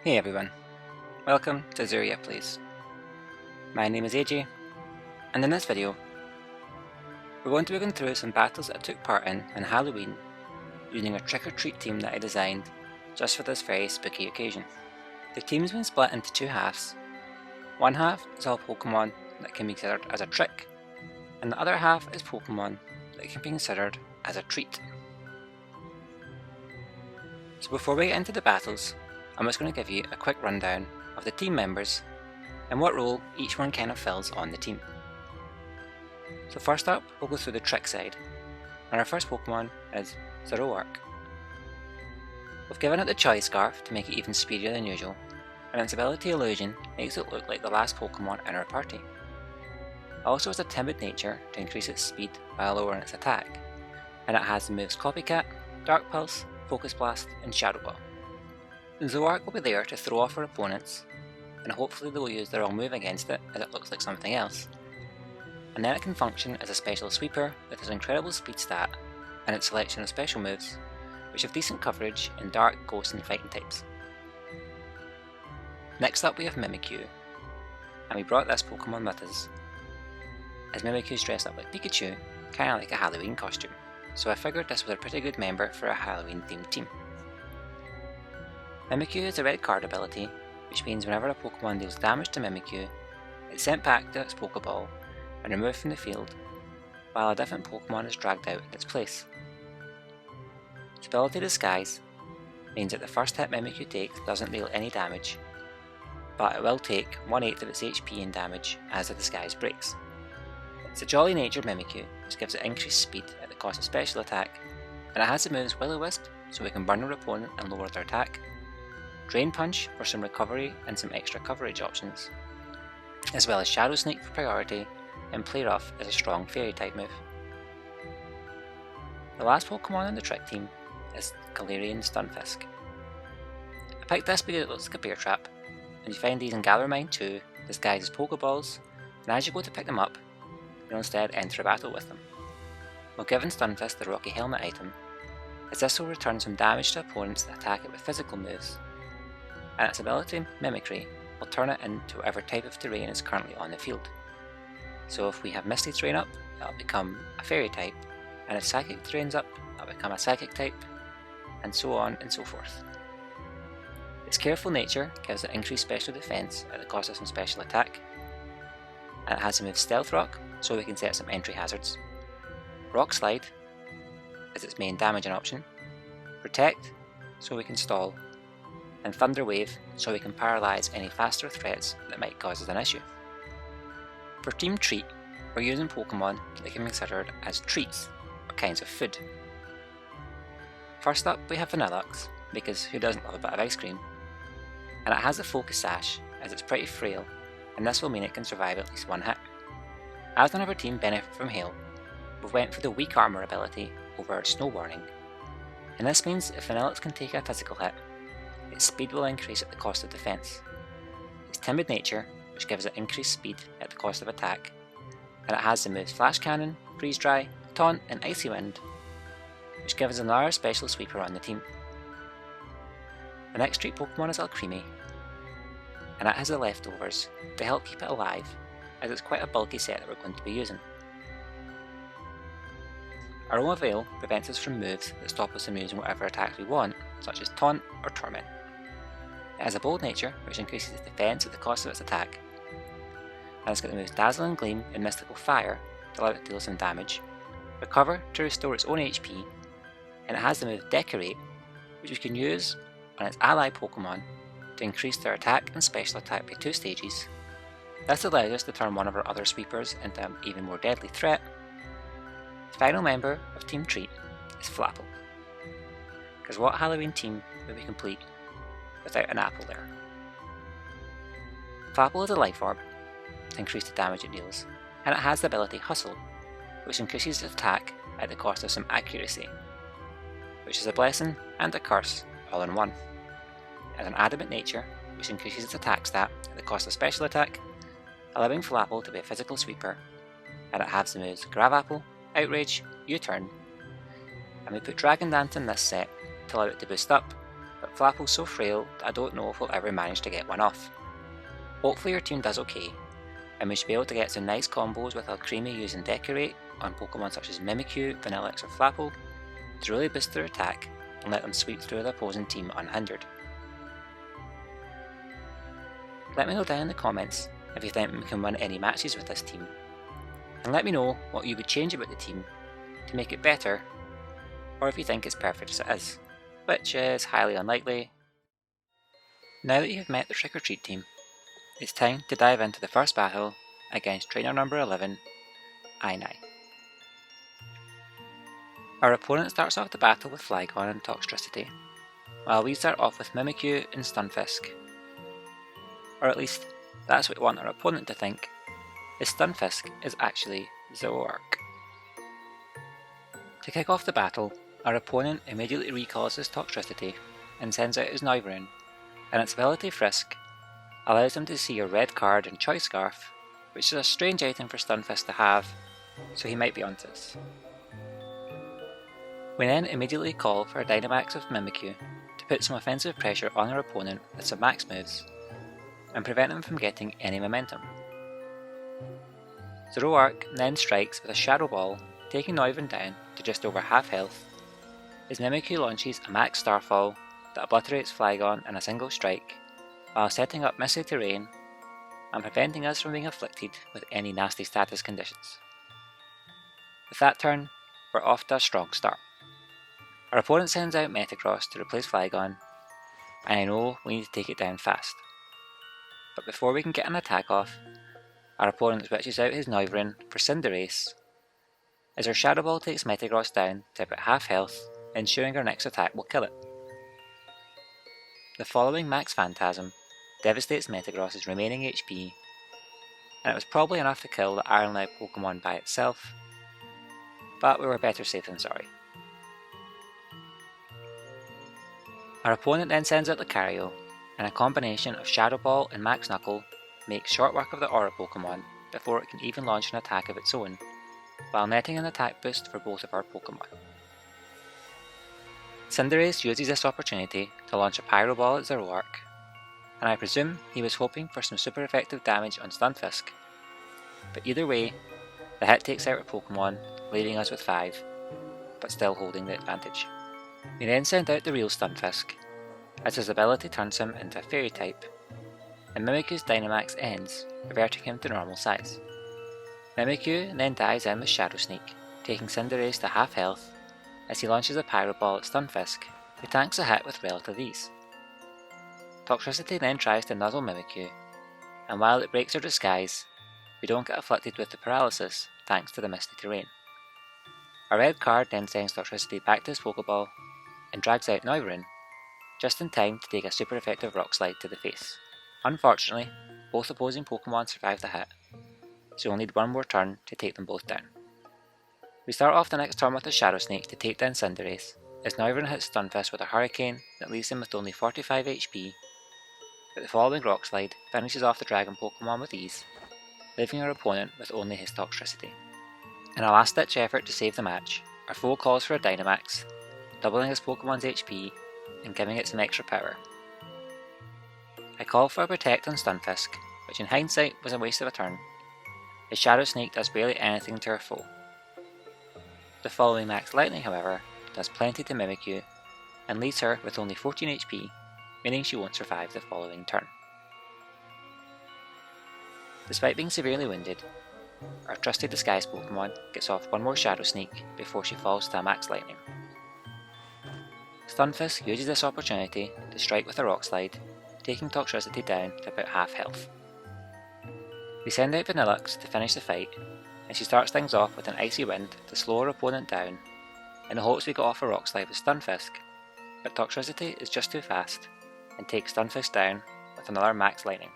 Hey everyone, welcome to Zuria Plays. My name is AJ, and in this video, we're going to be going through some battles that I took part in on Halloween using a trick-or-treat team that I designed just for this very spooky occasion. The team's been split into two halves. One half is all Pokemon that can be considered as a trick, and the other half is Pokemon that can be considered as a treat. So before we get into the battles, I'm just going to give you a quick rundown of the team members and what role each one kind of fills on the team. So first up, we'll go through the trick side, and our first Pokemon is Zoroark. We've given it the Choice Scarf to make it even speedier than usual, and its ability Illusion makes it look like the last Pokemon in our party. It also has a timid nature to increase its speed while lowering its attack, and it has the moves Copycat, Dark Pulse, Focus Blast, and Shadow Ball. Zoroark will be there to throw off our opponents, and hopefully they will use the wrong move against it as it looks like something else. And then it can function as a special sweeper with its incredible speed stat and its selection of special moves, which have decent coverage in dark, ghost and fighting types. Next up we have Mimikyu, and we brought this Pokemon with us, as Mimikyu's dressed up like Pikachu, kinda like a Halloween costume, so I figured this was a pretty good member for a Halloween themed team. Mimikyu has a red card ability, which means whenever a Pokemon deals damage to Mimikyu, it's sent back to its Pokeball and removed from the field, while a different Pokemon is dragged out in its place. Its ability Disguise means that the first hit Mimikyu takes doesn't deal any damage, but it will take 1/8 of its HP in damage as the disguise breaks. It's a jolly natured Mimikyu, which gives it increased speed at the cost of special attack, and it has the moves Will-O-Wisp, so we can burn our opponent and lower their attack, Drain Punch for some recovery and some extra coverage options, as well as Shadow Sneak for priority, and Play Rough as a strong fairy type move. The last Pokemon on the trick team is Galarian Stunfisk. I picked this because it looks like a bear trap, and you find these in Gather Mine 2 disguised as Pokeballs, and as you go to pick them up, you'll instead enter a battle with them. While giving Stunfisk the Rocky Helmet item, as this will return some damage to opponents that attack it with physical moves, and its ability Mimicry will turn it into whatever type of terrain is currently on the field. So if we have Misty terrain up, it'll become a Fairy type, and if Psychic terrain's up, it'll become a Psychic type, and so on and so forth. Its careful nature gives it increased special defense at the cost of some special attack, and it has the move Stealth Rock, so we can set some entry hazards. Rock Slide is its main damaging option, Protect, so we can stall, and Thunder Wave, so we can paralyze any faster threats that might cause us an issue. For Team Treat, we're using Pokemon that can be considered as treats, or kinds of food. First up we have Vanillux, because who doesn't love a bit of ice cream? And it has a Focus Sash, as it's pretty frail, and this will mean it can survive at least one hit. As none of our team benefit from hail, we've went for the Weak Armor ability over Snow Warning, and this means if Vanillux can take a physical hit, its speed will increase at the cost of defense. Its timid nature, which gives it increased speed at the cost of attack, and it has the moves Flash Cannon, Freeze Dry, Taunt, and Icy Wind, which gives us another special sweeper on the team. The next treat Pokemon is Alcremie, and it has the leftovers to help keep it alive, as it's quite a bulky set that we're going to be using. Aroma Veil prevents us from moves that stop us from using whatever attacks we want, such as Taunt or Torment. It has a bold nature, which increases its defense at the cost of its attack, and it's got the moves Dazzling Gleam and Mystical Fire to allow it to deal some damage, Recover to restore its own HP, and it has the move Decorate, which we can use on its ally Pokemon to increase their attack and special attack by 2 stages. This allows us to turn one of our other sweepers into an even more deadly threat. The final member of Team Treat is Flapple, because what Halloween team would be complete without an apple there? Flapple is a Life Orb to increase the damage it deals, and it has the ability Hustle, which increases its attack at the cost of some accuracy, which is a blessing and a curse all in one. It has an Adamant nature, which increases its attack stat at the cost of special attack, allowing Flapple to be a physical sweeper, and it has the moves Grab Apple, Outrage, U-Turn, and we put Dragon Dance in this set to allow it to boost up, but but Flapple's so frail that I don't know if we'll ever manage to get one off. Hopefully your team does okay, and we should be able to get some nice combos with Alcremie using Decorate on Pokemon such as Mimikyu, Vanillix or Flapple to really boost their attack and let them sweep through the opposing team unhindered. Let me know down in the comments if you think we can win any matches with this team, and let me know what you would change about the team to make it better, or if you think it's perfect as it is, which is highly unlikely. Now that you've met the Trick or Treat team, it's time to dive into the first battle against trainer number 11, Ainai. Our opponent starts off the battle with Flygon and Toxtricity, while we start off with Mimikyu and Stunfisk. Or at least, that's what we want our opponent to think, is Stunfisk is actually Zoroark. To kick off the battle, our opponent immediately recalls his Toxtricity and sends out his Noivern, and its ability Frisk allows him to see a red card in Choice Scarf, which is a strange item for Stunfisk to have, so he might be onto us. We then immediately call for a Dynamax of Mimikyu to put some offensive pressure on our opponent with some max moves, and prevent him from getting any momentum. Zoroark then strikes with a Shadow Ball, taking Noivern down to just over half health, as Mimikyu launches a max Starfall that obliterates Flygon in a single strike, while setting up Misty Terrain and preventing us from being afflicted with any nasty status conditions. With that turn, we're off to a strong start. Our opponent sends out Metagross to replace Flygon, and I know we need to take it down fast. But before we can get an attack off, our opponent switches out his Noivern for Cinderace, as our Shadow Ball takes Metagross down to about half health, ensuring our next attack will kill it. The following Max Phantasm devastates Metagross's remaining HP, and it was probably enough to kill the Iron-led Pokemon by itself, but we were better safe than sorry. Our opponent then sends out Lucario, and a combination of Shadow Ball and Max Knuckle makes short work of the Aura Pokemon before it can even launch an attack of its own, while netting an attack boost for both of our Pokemon. Cinderace uses this opportunity to launch a Pyro Ball at Zoroark, and I presume he was hoping for some super effective damage on Stunfisk, but either way, the hit takes out our Pokemon, leaving us with 5, but still holding the advantage. We then send out the real Stunfisk, as his ability turns him into a Fairy type, and Mimikyu's Dynamax ends, reverting him to normal size. Mimikyu then dives in with Shadow Sneak, taking Cinderace to half health, as he launches a Pyro Ball at Stunfisk, who tanks a hit with relative ease. Toxtricity then tries to nuzzle Mimikyu, and while it breaks our disguise, we don't get afflicted with the paralysis thanks to the Misty Terrain. A red card then sends Toxtricity back to his Pokeball, and drags out Noivern, just in time to take a super effective Rock Slide to the face. Unfortunately, both opposing Pokemon survive the hit, so we'll need one more turn to take them both down. We start off the next turn with a Shadow Sneak to take down Cinderace, as Noivern hits Stunfisk with a Hurricane that leaves him with only 45 HP, but the following Rock Slide finishes off the Dragon Pokemon with ease, leaving our opponent with only his Toxtricity. In a last ditch effort to save the match, our foe calls for a Dynamax, doubling his Pokemon's HP and giving it some extra power. I call for a Protect on Stunfisk, which in hindsight was a waste of a turn, as Shadow Sneak does barely anything to our foe. The following Max Lightning, however, does plenty to Mimikyu, and leaves her with only 14 HP, meaning she won't survive the following turn. Despite being severely wounded, our trusted disguise Pokemon gets off one more Shadow Sneak before she falls to a Max Lightning. Stunfisk uses this opportunity to strike with a Rock Slide, taking Toxtricity down to about half health. We send out Vanillix to finish the fight, and she starts things off with an Icy Wind to slow our opponent down, in the hopes we get off a Rock Slide with Stunfisk, but Toxtricity is just too fast, and takes Stunfisk down with another Max Lightning.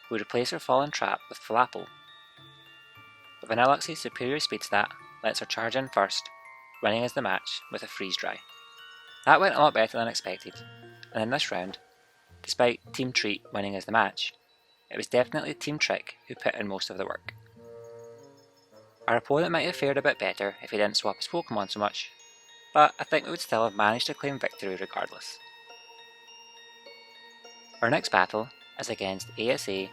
We replace her Fallen Trap with Flapple, but Vanillix's superior speed stat lets her charge in first, winning us the match with a Freeze Dry. That went a lot better than expected, and in this round, despite Team Treat winning us the match, it was definitely Team Trick who put in most of the work. Our opponent might have fared a bit better if he didn't swap his Pokemon so much, but I think we would still have managed to claim victory regardless. Our next battle is against ASA,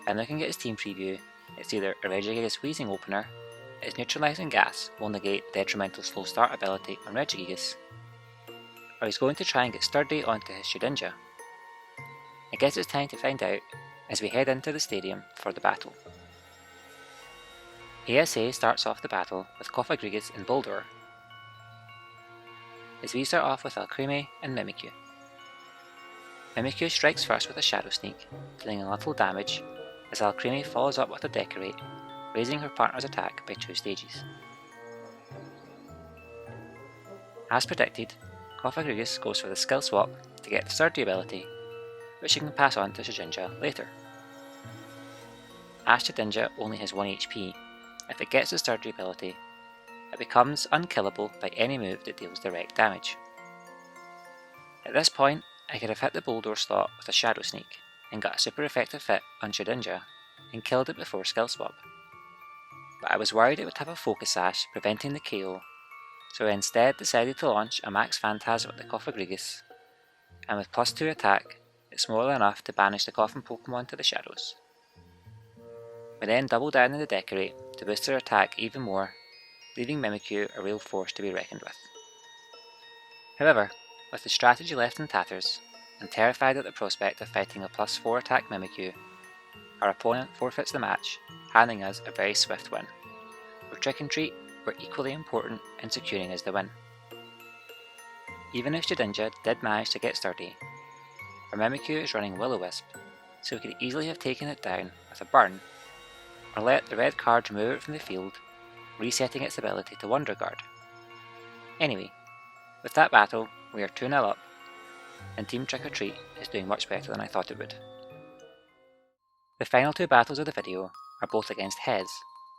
and looking at his team preview, it's either a Regigigas Wheezing opener, its neutralising gas will negate the detrimental slow start ability on Regigigas, or he's going to try and get Sturdy onto his Shedinja. I guess it's time to find out as we head into the stadium for the battle. ASA starts off the battle with Cofagrigus and Boulder, as we start off with Alcremie and Mimikyu. Mimikyu strikes first with a Shadow Sneak, dealing a little damage, as Alcremie follows up with a Decorate, raising her partner's attack by 2 stages. As predicted, Cofagrigus goes for the skill swap to get the Sturdy ability, which she can pass on to Shedinja later. As Shedinja only has 1 HP, if it gets the Sturdy ability, it becomes unkillable by any move that deals direct damage. At this point, I could have hit the Boulder slot with a Shadow Sneak and got a super effective hit on Shedinja and killed it before skill swap. But I was worried it would have a Focus Sash preventing the KO, so I instead decided to launch a Max Phantasm at the Cofagrigus, and with plus 2 attack, it's small enough to banish the Coffin Pokemon to the shadows. We then double down on the Decorate to boost her attack even more, leaving Mimikyu a real force to be reckoned with. However, with the strategy left in tatters, and terrified at the prospect of fighting a plus 4 attack Mimikyu, our opponent forfeits the match, handing us a very swift win, where Trick and Treat were equally important in securing us the win. Even if Shedinja did manage to get Sturdy, our Mimikyu is running Will-O-Wisp, so we could easily have taken it down with a burn, or let the red card remove it from the field, resetting its ability to Wonder Guard. Anyway, with that battle, we are 2-0 up, and Team Trick or Treat is doing much better than I thought it would. The final 2 battles of the video are both against Hez,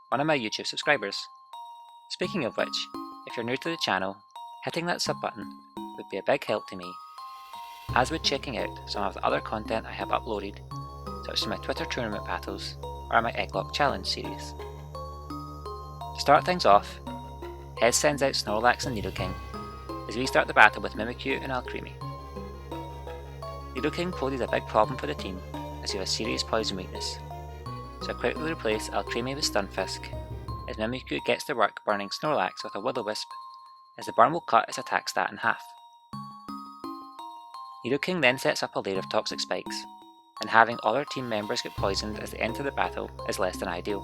one of my YouTube subscribers. Speaking of which, if you're new to the channel, hitting that sub button would be a big help to me, as would checking out some of the other content I have uploaded, such as my Twitter tournament battles or my Egglock Challenge series. To start things off, Hez sends out Snorlax and Nidoking, as we start the battle with Mimikyu and Alcremie. Nidoking poses a big problem for the team, as he has serious poison weakness, so I quickly replace Alcremie with Stunfisk, as Mimikyu gets to work burning Snorlax with a Will-O-Wisp, as the burn will cut its attack stat in half. Nidoking then sets up a layer of Toxic Spikes, and having all our team members get poisoned as they enter the battle is less than ideal.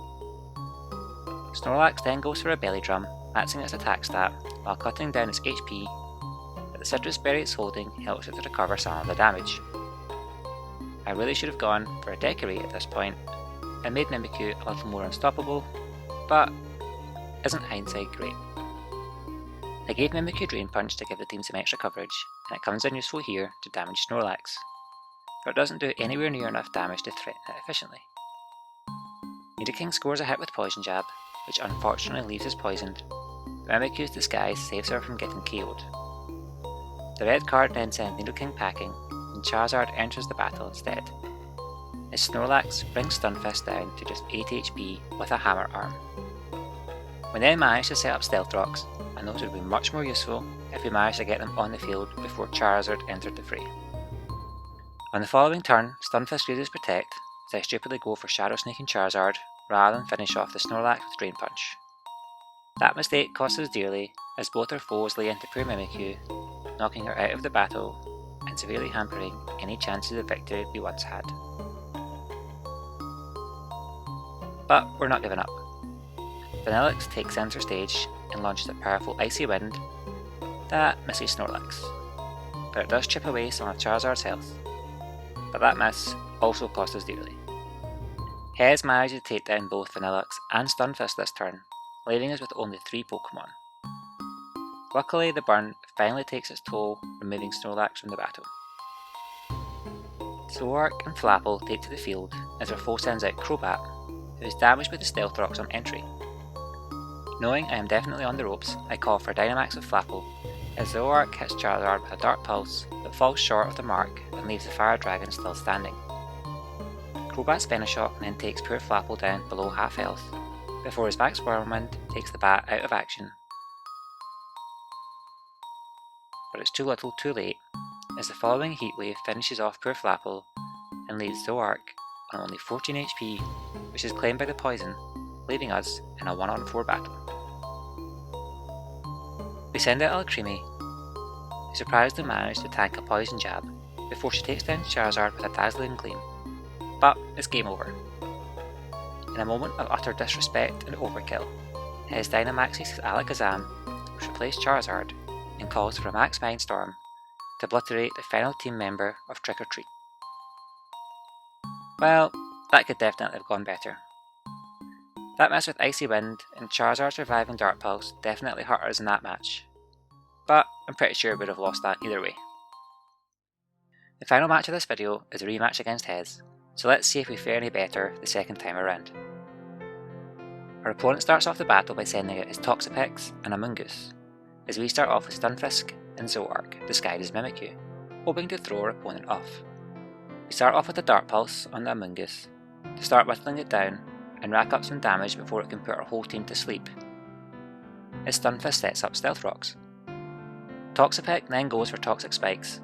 Snorlax then goes for a Belly Drum, maxing its attack stat while cutting down its HP, but the Citrus Berry it's holding helps it to recover some of the damage. I really should have gone for a Decorate at this point, and made Mimikyu a little more unstoppable, but isn't hindsight great? I gave Mimikyu Drain Punch to give the team some extra coverage, and it comes in useful here to damage Snorlax, but it doesn't do anywhere near enough damage to threaten it efficiently. Nidoking scores a hit with Poison Jab, which unfortunately leaves us poisoned, but Mimikyu's disguise saves her from getting KO'd. The red card then sends Nidoking packing, and Charizard enters the battle instead, as Snorlax brings Stunfisk down to just 8 HP with a Hammer Arm. We then manage to set up Stealth Rocks, and those would be much more useful if we managed to get them on the field before Charizard entered the fray. On the following turn, Stunfisk uses Protect, as I stupidly go for Shadow Sneak and Charizard rather than finish off the Snorlax with Drain Punch. That mistake cost us dearly, as both our foes lay into poor Mimikyu, knocking her out of the battle and severely hampering any chances of victory we once had. But we're not giving up. Vanillix takes center stage and launches a powerful Icy Wind that misses Snorlax, but it does chip away some of Charizard's health, but that miss also cost us dearly. Hez manages to take down both Vanillix and Stunfisk this turn, leaving us with only 3 Pokemon. Luckily, the burn finally takes its toll, removing Snorlax from the battle. Zoroark and Flapple take to the field as our foe sends out Crobat, who is damaged with the Stealth Rocks on entry. Knowing I am definitely on the ropes, I call for Dynamax with Flapple, as Zoroark hits Charizard with a Dark Pulse that falls short of the mark and leaves the Fire Dragon still standing. Crobat's Venoshock then takes poor Flapple down below half health, before his back Whirlwind takes the bat out of action. but it's too little too late, as the following heatwave finishes off poor Flapple and leaves Zoark on only 14 HP, which is claimed by the poison, leaving us in a 1-on-4 battle. We send out Alcremie, who surprisingly managed to tank a poison jab before she takes down Charizard with a dazzling gleam, but it's game over. In a moment of utter disrespect and overkill, Hez Dynamaxes his Alakazam, which replaced Charizard, and calls for a Max Mindstorm to obliterate the final team member of Trick or Treat. Well, that could definitely have gone better. That mess with Icy Wind and Charizard's reviving Dark Pulse definitely hurt us in that match, but I'm pretty sure we would have lost that either way. The final match of this video is a rematch against Hez, so let's see if we fare any better the second time around. Our opponent starts off the battle by sending out his Toxapex and Amoonguss, as we start off with Stunfisk and Zoark disguised as Mimikyu, hoping to throw our opponent off. We start off with a Dark Pulse on the Amoonguss to start whittling it down and rack up some damage before it can put our whole team to sleep, as Stunfisk sets up Stealth Rocks. Toxapex then goes for Toxic Spikes,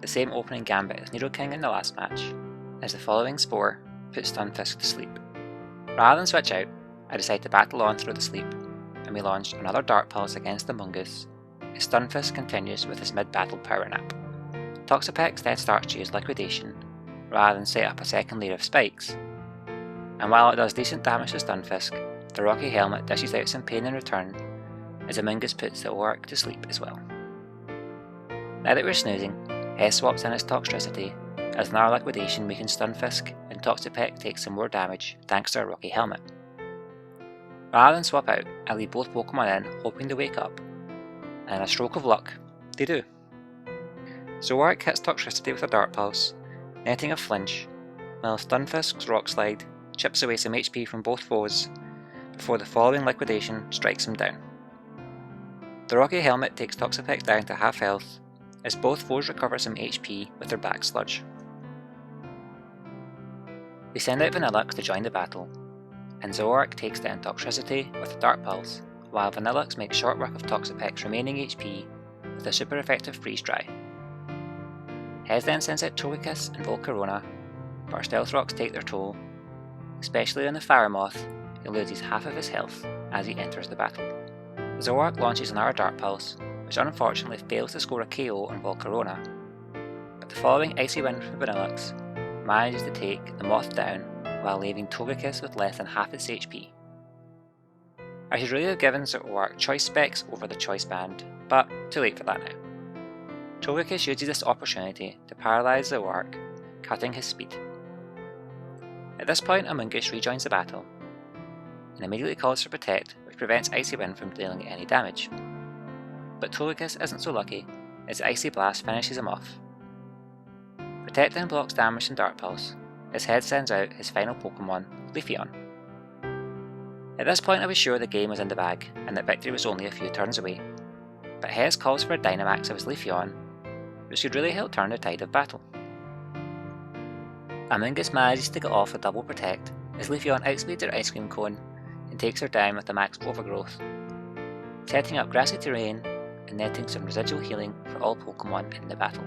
the same opening gambit as Nidoking in the last match, as the following Spore puts Stunfisk to sleep. Rather than switch out, I decide to battle on through the sleep, and we launch another Dark Pulse against the Amoonguss, as Stunfisk continues with his mid-battle power nap. Toxapex then starts to use Liquidation, rather than set up a second layer of spikes, and while it does decent damage to Stunfisk, the Rocky Helmet dishes out some pain in return, as Amoonguss puts the Zoark to sleep as well. Now that we're snoozing, Hez swaps in its Toxtricity, as in our Liquidation making Stunfisk and Toxapex take some more damage thanks to our Rocky Helmet. Rather than swap out, I leave both Pokemon in hoping to wake up, and in a stroke of luck, they do. Zoark hits Toxtricity with a Dark Pulse, netting a flinch, while Stunfisk's Rock Slide chips away some HP from both foes before the following Liquidation strikes him down. The Rocky Helmet takes Toxapex down to half health, as both foes recover some HP with their back sludge. We send out Vanilluxe to join the battle, and Zoark takes down Toxtricity with a Dark Pulse, while Vanilluxe makes short work of Toxapex's remaining HP with a super effective Freeze Dry. Hez then sends out Togekiss and Volcarona, but our Stealth Rocks take their toll, especially on the Firemoth, who loses half of his health as he enters the battle. Zoark launches another Dark Pulse, which unfortunately fails to score a KO on Volcarona, but the following Icy Wind from Vanilluxe manages to take the Moth down while leaving Togekiss with less than half its HP. I should really have given Zoark Choice Specs over the Choice Band, but too late for that now. Togekiss uses this opportunity to paralyse Zoark, cutting his speed. At this point, Amoonguss rejoins the battle, and immediately calls for Protect, which prevents Icy Wind from dealing any damage. But Togekiss isn't so lucky, as Icy Blast finishes him off. Protect then blocks damage from Dark Pulse, as Hez sends out his final Pokemon, Leafeon. At this point I was sure the game was in the bag, and that victory was only a few turns away, but Hez calls for a Dynamax of his Leafeon, which could really help turn the tide of battle. Amoonguss manages to get off a double Protect, as Leafeon outspeeds her Ice Cream Cone and takes her down with the max Overgrowth, setting up grassy terrain and netting some residual healing for all Pokemon in the battle.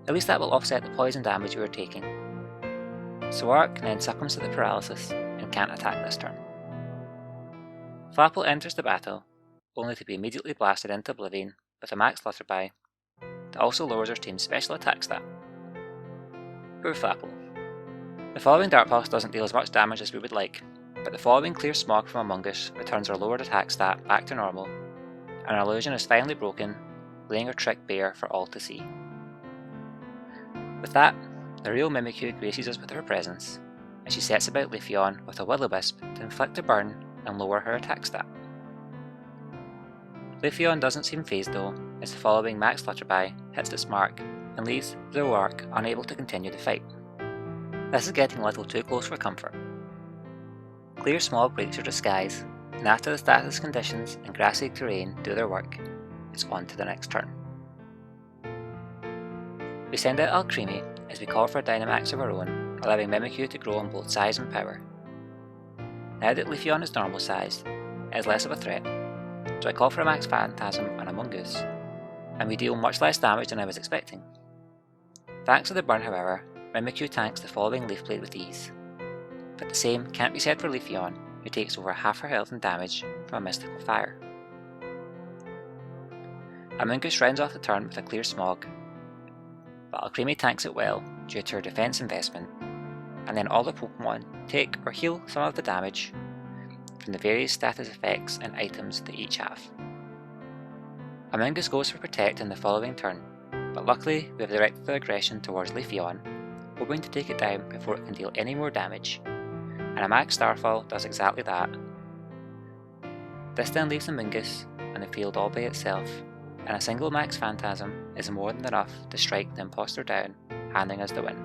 At least that will offset the poison damage we were taking. Zoark then succumbs to the paralysis and can't attack this turn. Flapple enters the battle, only to be immediately blasted into oblivion with a max Flutterby that also lowers our team's special attack stat. Poor Flapple. The following Dark Pulse doesn't deal as much damage as we would like, but the following Clear Smog from Amoonguss returns our lowered attack stat back to normal, and our illusion is finally broken, laying our trick bare for all to see. With that, the real Mimikyu graces us with her presence, and she sets about Leafeon with a Will-O-Wisp to inflict a burn and lower her attack stat. Leafeon doesn't seem phased though, as the following Max Flutterby hits its mark and leaves Zoark unable to continue the fight. This is getting a little too close for comfort. Clear Smog breaks her disguise, and after the status conditions and grassy terrain do their work, it's on to the next turn. We send out Alcremie as we call for a Dynamax of our own, allowing Mimikyu to grow in both size and power. Now that Leafeon is normal sized, it is less of a threat, so I call for a Max Phantasm on Amoonguss, and we deal much less damage than I was expecting. Thanks to the burn, however, Mimikyu tanks the following Leaf Blade with ease, but the same can't be said for Leafeon, who takes over half her health and damage from a mystical fire. Amoonguss rounds off the turn with a clear Smog, but Alcremie tanks it well due to her defense investment, and then all the Pokemon take or heal some of the damage from the various status effects and items they each have. Amoonguss goes for Protect in the following turn, but luckily we have directed the aggression towards Leafeon, hoping to take it down before it can deal any more damage, and a Max Starfall does exactly that. This then leaves Amoonguss on the field all by itself, and a single Max Phantasm is more than enough to strike the imposter down, handing us the win.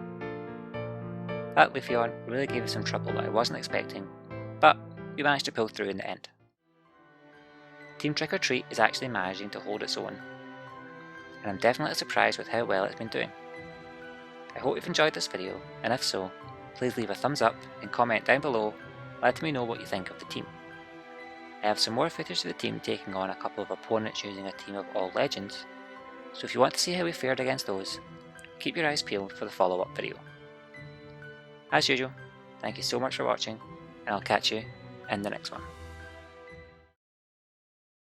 That Leafeon really gave us some trouble that I wasn't expecting, but we managed to pull through in the end. Team Trick or Treat is actually managing to hold its own, and I'm definitely surprised with how well it's been doing. I hope you've enjoyed this video, and if so, please leave a thumbs up and comment down below letting me know what you think of the team. I have some more footage of the team taking on a couple of opponents using a team of all legends, so if you want to see how we fared against those, keep your eyes peeled for the follow-up video. As usual, thank you so much for watching, and I'll catch you in the next one.